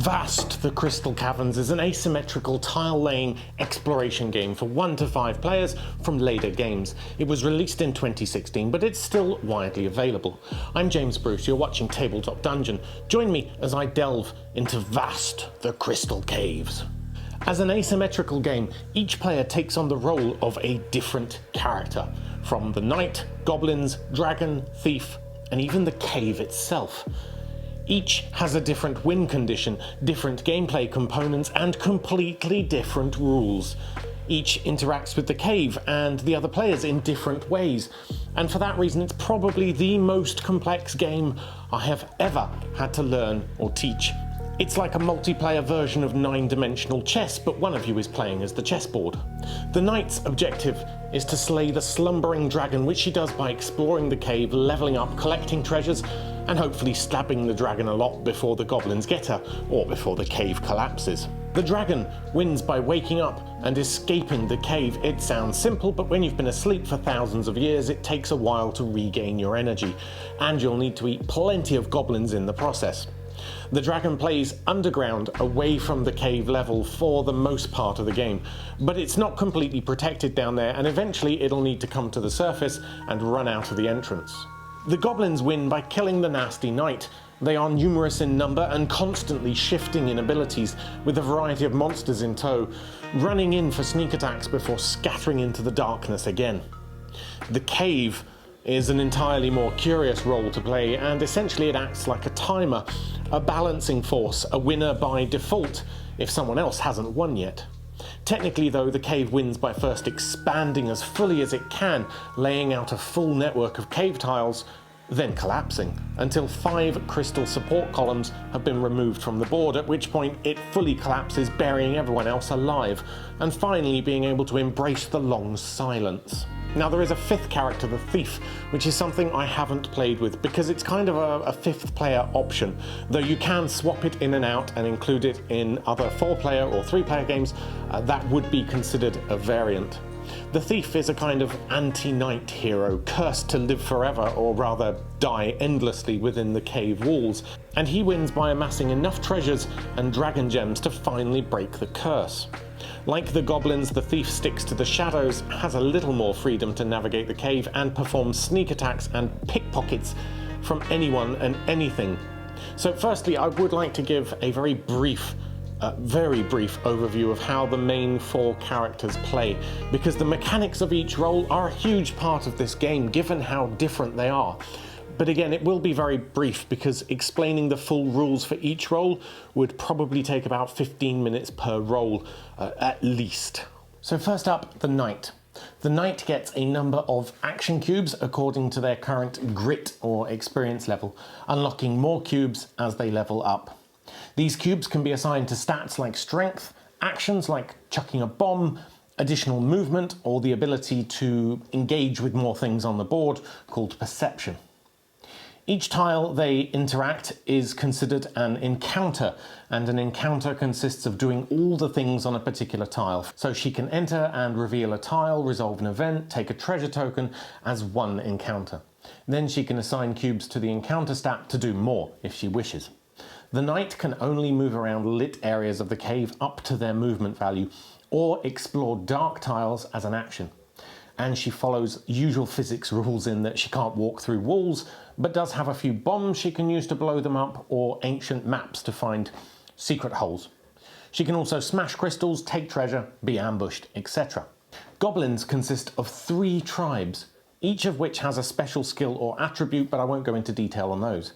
Vast, the Crystal Caverns is an asymmetrical tile-laying exploration game for 1 to 5 players from Later Games. It was released in 2016, but it's still widely available. I'm James Bruce, you're watching Tabletop Dungeon. Join me as I delve into Vast, the Crystal Caves. As an asymmetrical game, each player takes on the role of a different character, from the knight, goblins, dragon, thief, and even the cave itself. Each has a different win condition, different gameplay components, and completely different rules. Each interacts with the cave and the other players in different ways, and for that reason it's probably the most complex game I have ever had to learn or teach. It's like a multiplayer version of 9-dimensional chess, but one of you is playing as the chessboard. The knight's objective is to slay the slumbering dragon, which she does by exploring the cave, leveling up, collecting treasures, and hopefully stabbing the dragon a lot before the goblins get her, or before the cave collapses. The dragon wins by waking up and escaping the cave. It sounds simple, but when you've been asleep for thousands of years, it takes a while to regain your energy, and you'll need to eat plenty of goblins in the process. The dragon plays underground, away from the cave level for the most part of the game, but it's not completely protected down there, and eventually it'll need to come to the surface and run out of the entrance. The goblins win by killing the nasty knight. They are numerous in number and constantly shifting in abilities, with a variety of monsters in tow, running in for sneak attacks before scattering into the darkness again. The cave is an entirely more curious role to play, and essentially it acts like a timer, a balancing force, a winner by default if someone else hasn't won yet. Technically though, the cave wins by first expanding as fully as it can, laying out a full network of cave tiles, then collapsing, until 5 crystal support columns have been removed from the board, at which point it fully collapses, burying everyone else alive, and finally being able to embrace the long silence. Now there is a 5th character, the thief, which is something I haven't played with because it's kind of a 5th player option, though you can swap it in and out and include it in other 4-player or 3-player games. That would be considered a variant. The thief is a kind of anti-knight hero, cursed to live forever, or rather die endlessly within the cave walls, and he wins by amassing enough treasures and dragon gems to finally break the curse. Like the goblins, the thief sticks to the shadows, has a little more freedom to navigate the cave, and performs sneak attacks and pickpockets from anyone and anything. So firstly, I would like to give a very brief overview of how the main 4 characters play, because the mechanics of each role are a huge part of this game, given how different they are. But again, it will be very brief because explaining the full rules for each role would probably take about 15 minutes per role, at least. So first up, the knight. The knight gets a number of action cubes according to their current grit or experience level, unlocking more cubes as they level up. These cubes can be assigned to stats like strength, actions like chucking a bomb, additional movement, or the ability to engage with more things on the board, called perception. Each tile they interact is considered an encounter, and an encounter consists of doing all the things on a particular tile. So she can enter and reveal a tile, resolve an event, take a treasure token as one encounter. Then she can assign cubes to the encounter stat to do more if she wishes. The knight can only move around lit areas of the cave up to their movement value, or explore dark tiles as an action. And she follows usual physics rules in that she can't walk through walls, but does have a few bombs she can use to blow them up, or ancient maps to find secret holes. She can also smash crystals, take treasure, be ambushed, etc. Goblins consist of 3 tribes, each of which has a special skill or attribute, but I won't go into detail on those.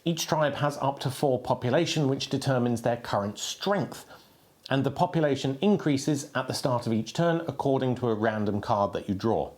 Each tribe has up to 4 population, which determines their current strength, and the population increases at the start of each turn according to a random card that you draw.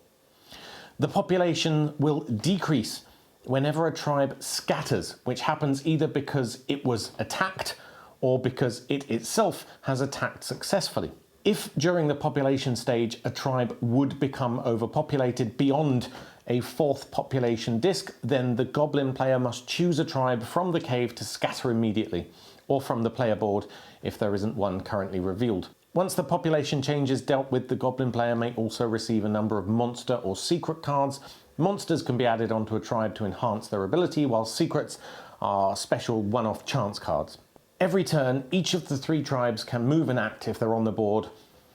The population will decrease whenever a tribe scatters, which happens either because it was attacked or because it itself has attacked successfully. If during the population stage a tribe would become overpopulated beyond a 4th population disk, then the goblin player must choose a tribe from the cave to scatter immediately, or from the player board if there isn't one currently revealed. Once the population change is dealt with, the goblin player may also receive a number of monster or secret cards. Monsters can be added onto a tribe to enhance their ability, while secrets are special one-off chance cards. Every turn, each of the 3 tribes can move and act if they're on the board,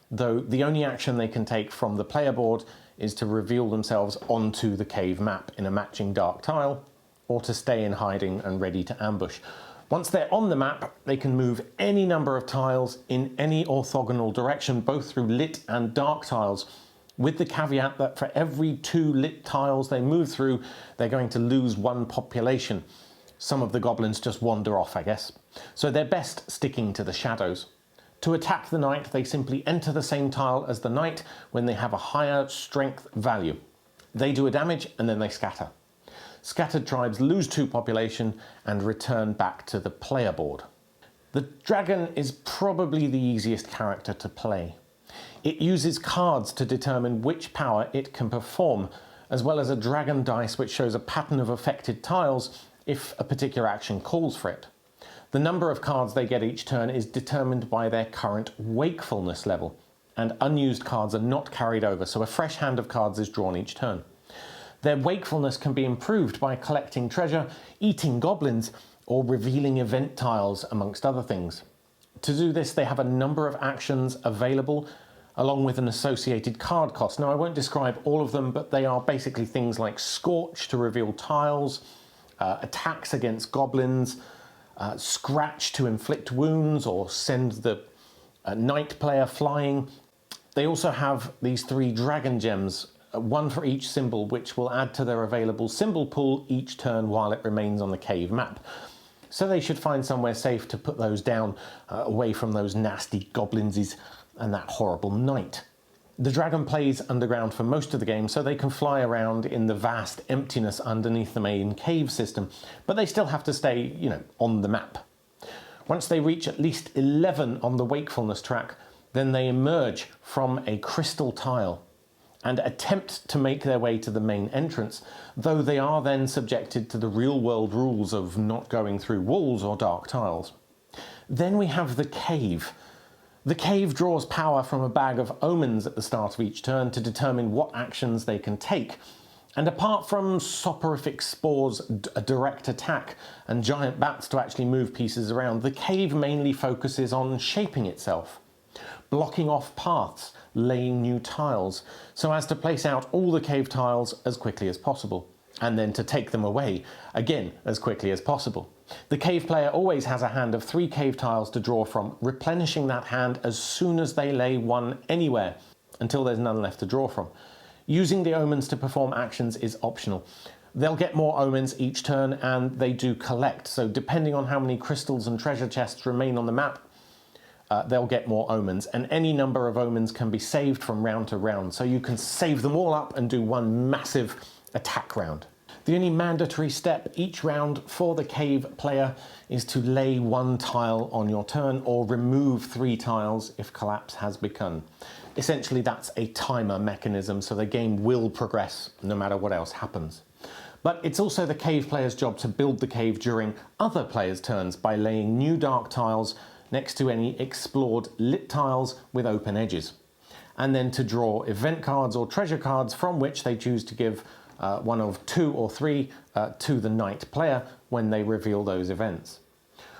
though the only action they can take from the player board is to reveal themselves onto the cave map in a matching dark tile, or to stay in hiding and ready to ambush. Once they're on the map, they can move any number of tiles in any orthogonal direction, both through lit and dark tiles, with the caveat that for every 2 lit tiles they move through, they're going to lose 1 population. Some of the goblins just wander off, I guess. So they're best sticking to the shadows. To attack the knight, they simply enter the same tile as the knight when they have a higher strength value. They do a damage and then they scatter. Scattered tribes lose 2 population and return back to the player board. The dragon is probably the easiest character to play. It uses cards to determine which power it can perform, as well as a dragon dice which shows a pattern of affected tiles if a particular action calls for it. The number of cards they get each turn is determined by their current wakefulness level, and unused cards are not carried over, so a fresh hand of cards is drawn each turn. Their wakefulness can be improved by collecting treasure, eating goblins, or revealing event tiles, amongst other things. To do this, they have a number of actions available, along with an associated card cost. Now, I won't describe all of them, but they are basically things like Scorch to reveal tiles, attacks against goblins, Scratch to inflict wounds or send the knight player flying. They also have these 3 dragon gems, 1 for each symbol, which will add to their available symbol pool each turn while it remains on the cave map. So they should find somewhere safe to put those down, away from those nasty goblinses and that horrible knight. The dragon plays underground for most of the game, so they can fly around in the vast emptiness underneath the main cave system, but they still have to stay, on the map. Once they reach at least 11 on the wakefulness track, then they emerge from a crystal tile and attempt to make their way to the main entrance, though they are then subjected to the real-world rules of not going through walls or dark tiles. Then we have the cave. The cave draws power from a bag of omens at the start of each turn to determine what actions they can take. And apart from soporific spores, a direct attack, and giant bats to actually move pieces around, the cave mainly focuses on shaping itself, blocking off paths, laying new tiles, so as to place out all the cave tiles as quickly as possible, and then to take them away, again, as quickly as possible. The cave player always has a hand of 3 cave tiles to draw from, replenishing that hand as soon as they lay 1 anywhere, until there's none left to draw from. Using the omens to perform actions is optional. They'll get more omens each turn, and they do collect, so depending on how many crystals and treasure chests remain on the map, they'll get more omens, and any number of omens can be saved from round to round, so you can save them all up and do 1 massive attack round. The only mandatory step each round for the cave player is to lay 1 tile on your turn or remove 3 tiles if collapse has begun. Essentially, that's a timer mechanism, so the game will progress no matter what else happens. But it's also the cave player's job to build the cave during other players' turns by laying new dark tiles next to any explored lit tiles with open edges, and then to draw event cards or treasure cards from which they choose to give 1 of 2 or 3 to the knight player when they reveal those events.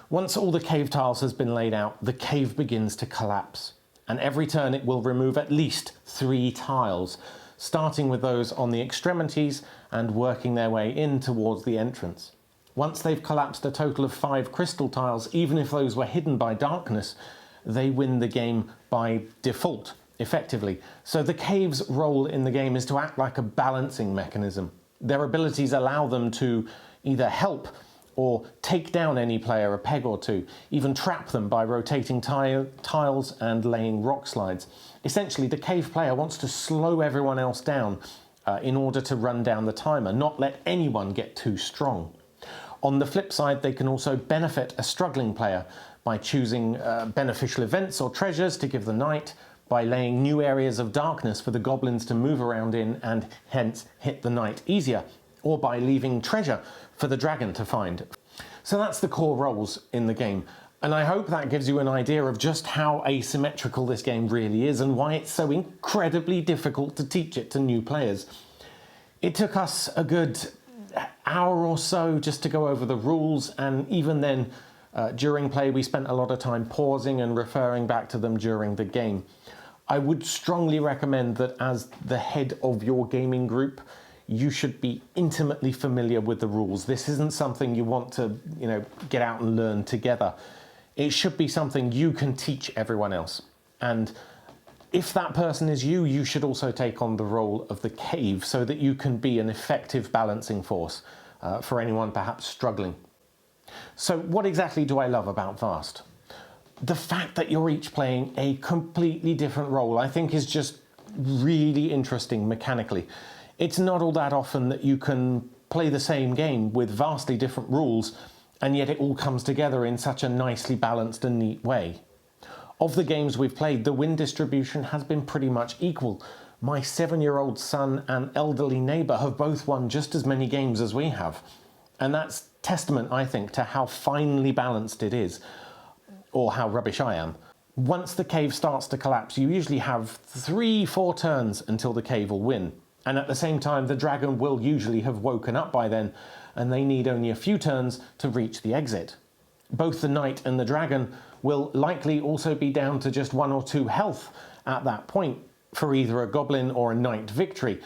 Once all the cave tiles has been laid out, the cave begins to collapse, and every turn it will remove at least 3 tiles, starting with those on the extremities and working their way in towards the entrance. Once they've collapsed a total of 5 crystal tiles, even if those were hidden by darkness, they win the game by default, effectively. So the cave's role in the game is to act like a balancing mechanism. Their abilities allow them to either help or take down any player a peg or 2, even trap them by rotating tiles and laying rock slides. Essentially, the cave player wants to slow everyone else down in order to run down the timer, not let anyone get too strong. On the flip side, they can also benefit a struggling player by choosing beneficial events or treasures to give the knight, by laying new areas of darkness for the goblins to move around in and hence hit the knight easier, or by leaving treasure for the dragon to find. So that's the core roles in the game, and I hope that gives you an idea of just how asymmetrical this game really is and why it's so incredibly difficult to teach it to new players. It took us a good hour or so just to go over the rules, and even then During play, we spent a lot of time pausing and referring back to them during the game. I would strongly recommend that as the head of your gaming group, you should be intimately familiar with the rules. This isn't something you want to, get out and learn together. It should be something you can teach everyone else. And if that person is you, you should also take on the role of the cave so that you can be an effective balancing force for anyone perhaps struggling. So what exactly do I love about Vast? The fact that you're each playing a completely different role, I think, is just really interesting mechanically. It's not all that often that you can play the same game with vastly different rules, and yet it all comes together in such a nicely balanced and neat way. Of the games we've played, the win distribution has been pretty much equal. My 7-year-old son and elderly neighbour have both won just as many games as we have. And that's testament, I think, to how finely balanced it is, or how rubbish I am. Once the cave starts to collapse, you usually have 3-4 turns until the cave will win. And at the same time, the dragon will usually have woken up by then, and they need only a few turns to reach the exit. Both the knight and the dragon will likely also be down to just 1 or 2 health at that point for either a goblin or a knight victory.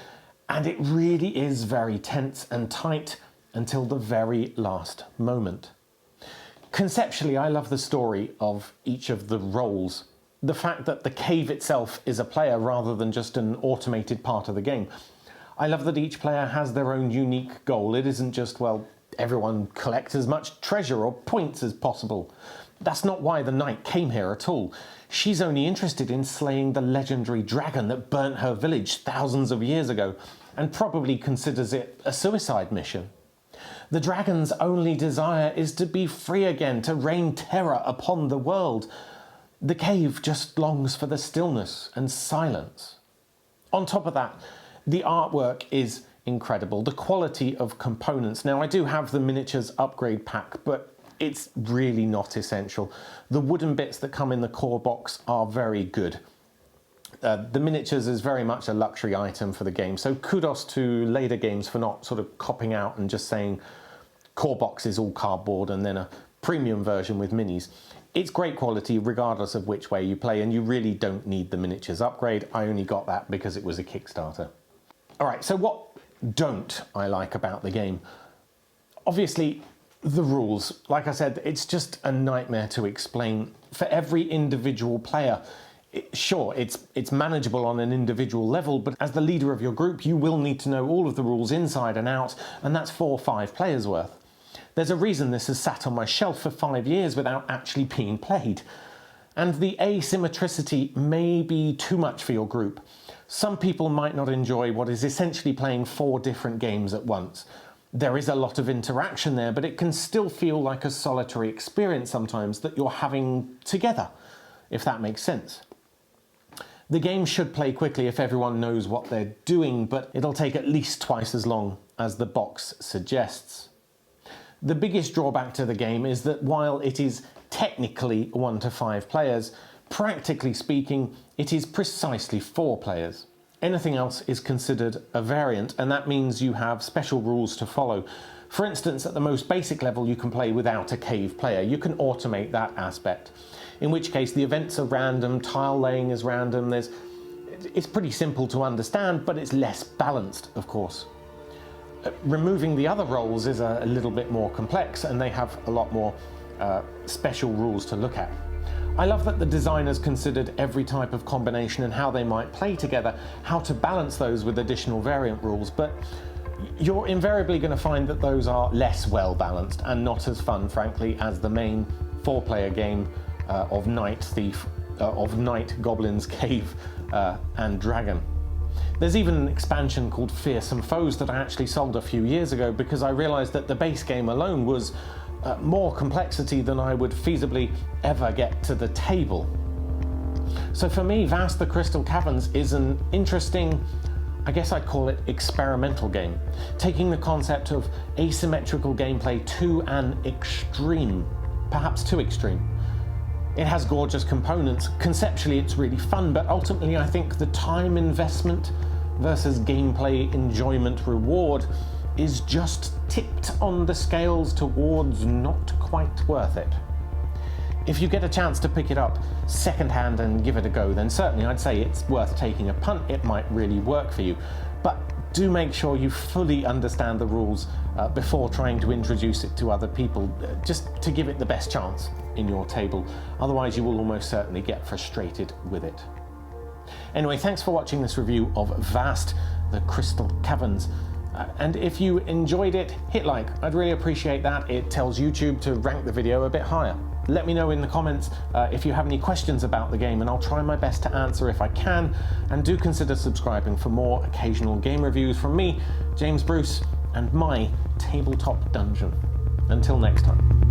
And it really is very tense and tight until the very last moment. Conceptually, I love the story of each of the roles. The fact that the cave itself is a player rather than just an automated part of the game. I love that each player has their own unique goal. It isn't just, well, everyone collect as much treasure or points as possible. That's not why the knight came here at all. She's only interested in slaying the legendary dragon that burnt her village thousands of years ago, and probably considers it a suicide mission. The dragon's only desire is to be free again, to rain terror upon the world. The cave just longs for the stillness and silence. On top of that, the artwork is incredible. The quality of components. Now, I do have the miniatures upgrade pack, but it's really not essential. The wooden bits that come in the core box are very good. The miniatures is very much a luxury item for the game, so kudos to later games for not sort of copping out and just saying core box is all cardboard and then a premium version with minis. It's great quality regardless of which way you play, and you really don't need the miniatures upgrade. I only got that because it was a Kickstarter. Alright, so what don't I like about the game? Obviously, the rules. Like I said, it's just a nightmare to explain. For every individual player, sure, it's manageable on an individual level, but as the leader of your group, you will need to know all of the rules inside and out, and that's 4 or 5 players worth. There's a reason this has sat on my shelf for 5 years without actually being played. And the asymmetricity may be too much for your group. Some people might not enjoy what is essentially playing 4 different games at once. There is a lot of interaction there, but it can still feel like a solitary experience sometimes that you're having together, if that makes sense. The game should play quickly if everyone knows what they're doing, but it'll take at least twice as long as the box suggests. The biggest drawback to the game is that while it is technically 1 to 5 players, practically speaking, it is precisely 4 players. Anything else is considered a variant, and that means you have special rules to follow. For instance, at the most basic level, you can play without a cave player. You can automate that aspect, in which case the events are random, tile laying is random. It's pretty simple to understand, but it's less balanced, of course. Removing the other roles is a little bit more complex, and they have a lot more special rules to look at. I love that the designers considered every type of combination and how they might play together, how to balance those with additional variant rules, but you're invariably going to find that those are less well balanced and not as fun, frankly, as the main 4-player game of Knight, Goblins, Cave and Dragon. There's even an expansion called Fearsome Foes that I actually sold a few years ago because I realised that the base game alone was more complexity than I would feasibly ever get to the table. So for me, Vast the Crystal Caverns is an interesting, I guess I'd call it experimental game, taking the concept of asymmetrical gameplay to an extreme, perhaps too extreme. It has gorgeous components. Conceptually, it's really fun, but ultimately I think the time investment versus gameplay enjoyment reward is just tipped on the scales towards not quite worth it. If you get a chance to pick it up secondhand and give it a go, then certainly I'd say it's worth taking a punt. It might really work for you. But do make sure you fully understand the rules before trying to introduce it to other people, just to give it the best chance in your table. Otherwise, you will almost certainly get frustrated with it. Anyway, thanks for watching this review of Vast, the Crystal Caverns. And if you enjoyed it, hit like. I'd really appreciate that. It tells YouTube to rank the video a bit higher. Let me know in the comments if you have any questions about the game, and I'll try my best to answer if I can. And do consider subscribing for more occasional game reviews from me, James Bruce, and my tabletop dungeon. Until next time.